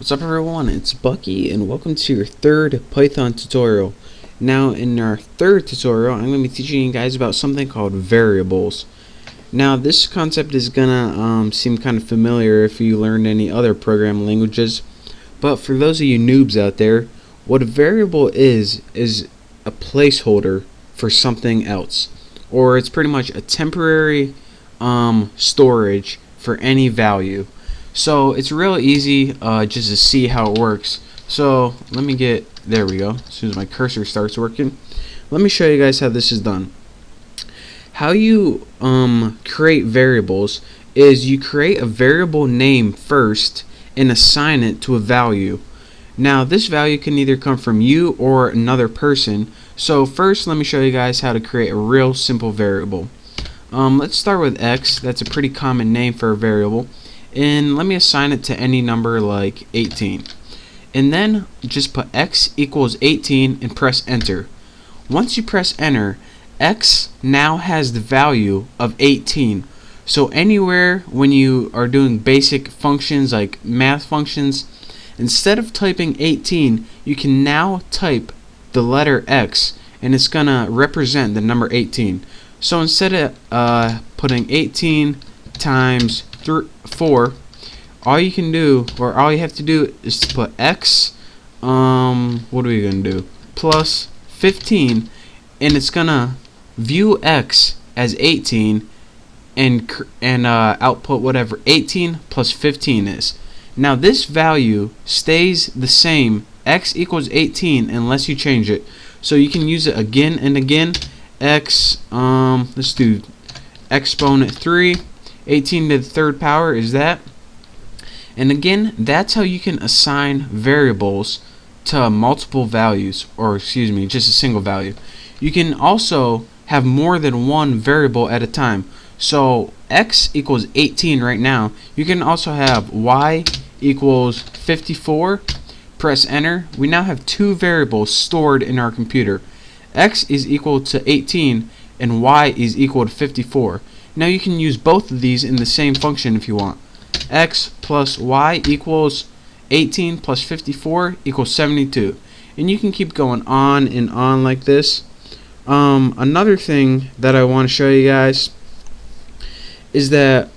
What's up everyone, it's Bucky and welcome to your third Python tutorial. Now in our third tutorial I'm going to be teaching you guys about something called variables. Now this concept is gonna seem kind of familiar if you learned any other programming languages, but for those of you noobs out there, what a variable is a placeholder for something else, or it's pretty much a temporary storage for any value. So it's real easy just to see how it works. So let me there we go. As soon as my cursor starts working, let me show you guys how this is done. How you create variables is you create a variable name first and assign it to a value. Now this value can either come from you or another person. So first let me show you guys how to create a real simple variable. Let's start with x. That's a pretty common name for a variable. And let me assign it to any number like 18. And then just put x equals 18 and press enter. Once you press enter, x now has the value of 18. So anywhere when you are doing basic functions like math functions, instead of typing 18, you can now type the letter x and it's gonna represent the number 18. So instead of putting 18 times 4, all you can do, or all you have to do, is to put x, what are we gonna do, plus 15, and it's gonna view x as 18 and output whatever 18 plus 15 is. Now this value stays the same, x equals 18, unless you change it. So you can use it again and again. X, let's do exponent 3, 18 to the third power is that. And again, that's how you can assign variables to multiple values, or excuse me, just a single value. You can also have more than one variable at a time. So x equals 18 right now. You can also have y equals 54. Press enter. We now have two variables stored in our computer. X is equal to 18 and y is equal to 54. Now you can use both of these in the same function if you want. X plus y equals 18 plus 54 equals 72. And you can keep going on and on like this. Another thing that I want to show you guys is that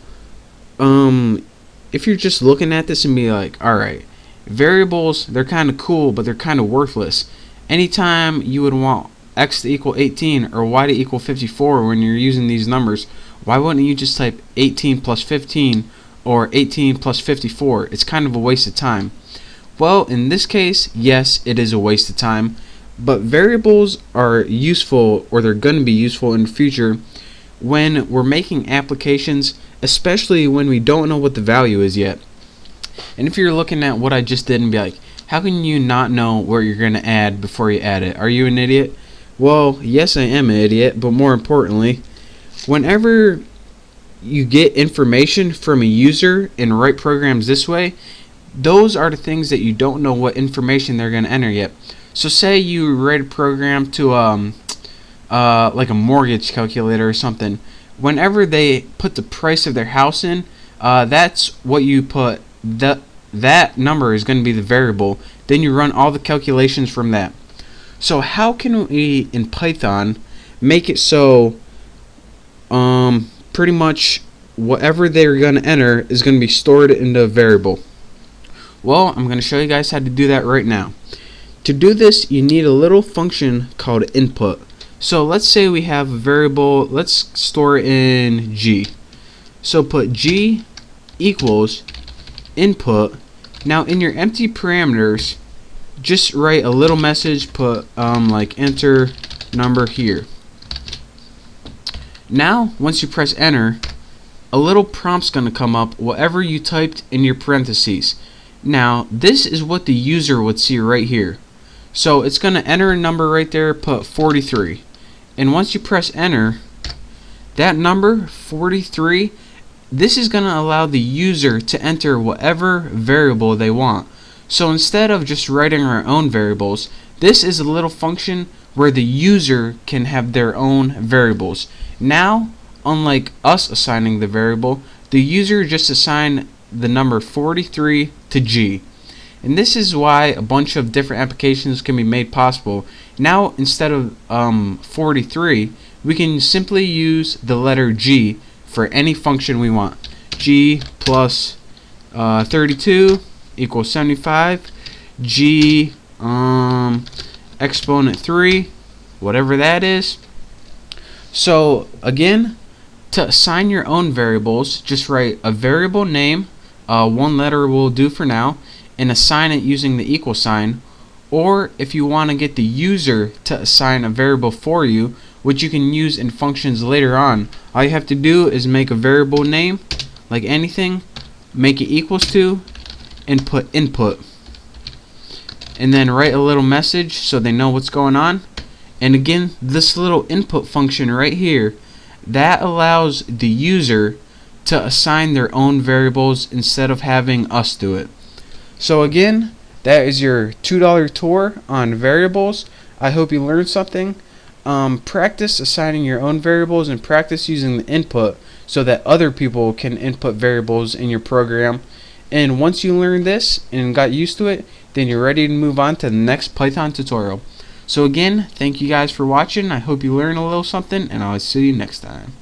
if you're just looking at this and be like, alright, variables, they're kind of cool, but they're kind of worthless. Anytime you would want x to equal 18 or y to equal 54 when you're using these numbers, why wouldn't you just type 18 plus 15 or 18 plus 54? It's kind of a waste of time. Well, in this case, yes, it is a waste of time, but variables are useful, or they're going to be useful in the future when we're making applications, especially when we don't know what the value is yet. And if you're looking at what I just did and be like, how can you not know what you're going to add before you add it? Are you an idiot? Well, yes, I am an idiot, but more importantly, whenever you get information from a user and write programs this way, those are the things that you don't know what information they're going to enter yet. So say you write a program to like a mortgage calculator or something. Whenever they put the price of their house in, that's what you put. That number is going to be the variable. Then you run all the calculations from that. So how can we in Python make it so pretty much whatever they're going to enter is going to be stored into a variable? Well, I'm going to show you guys how to do that right now. To do this, you need a little function called input. So let's say we have a variable, let's store it in G. So put G equals input. Now in your empty parameters, just write a little message, put like enter number here. Now once you press enter, a little prompt's going to come up, whatever you typed in your parentheses. Now this is what the user would see right here. So it's going to enter a number right there, put 43. And once you press enter, that number 43, this is going to allow the user to enter whatever variable they want. So instead of just writing our own variables, this is a little function where the user can have their own variables. Now, unlike us assigning the variable, the user just assign the number 43 to G. And this is why a bunch of different applications can be made possible. Now, instead of 43, we can simply use the letter G for any function we want. G plus 32 equals 75. G exponent 3, whatever that is. So again, to assign your own variables, just write a variable name, one letter will do for now, and assign it using the equal sign. Or if you want to get the user to assign a variable for you, which you can use in functions later on, all you have to do is make a variable name, like anything, make it equals to, and put input. And then write a little message so they know what's going on. And again, this little input function right here, that allows the user to assign their own variables instead of having us do it. So again, that is your $2 tour on variables. I hope you learned something. Practice assigning your own variables and practice using the input so that other people can input variables in your program. And once you learn this and got used to it, then you're ready to move on to the next Python tutorial. So again, thank you guys for watching. I hope you learned a little something, and I'll see you next time.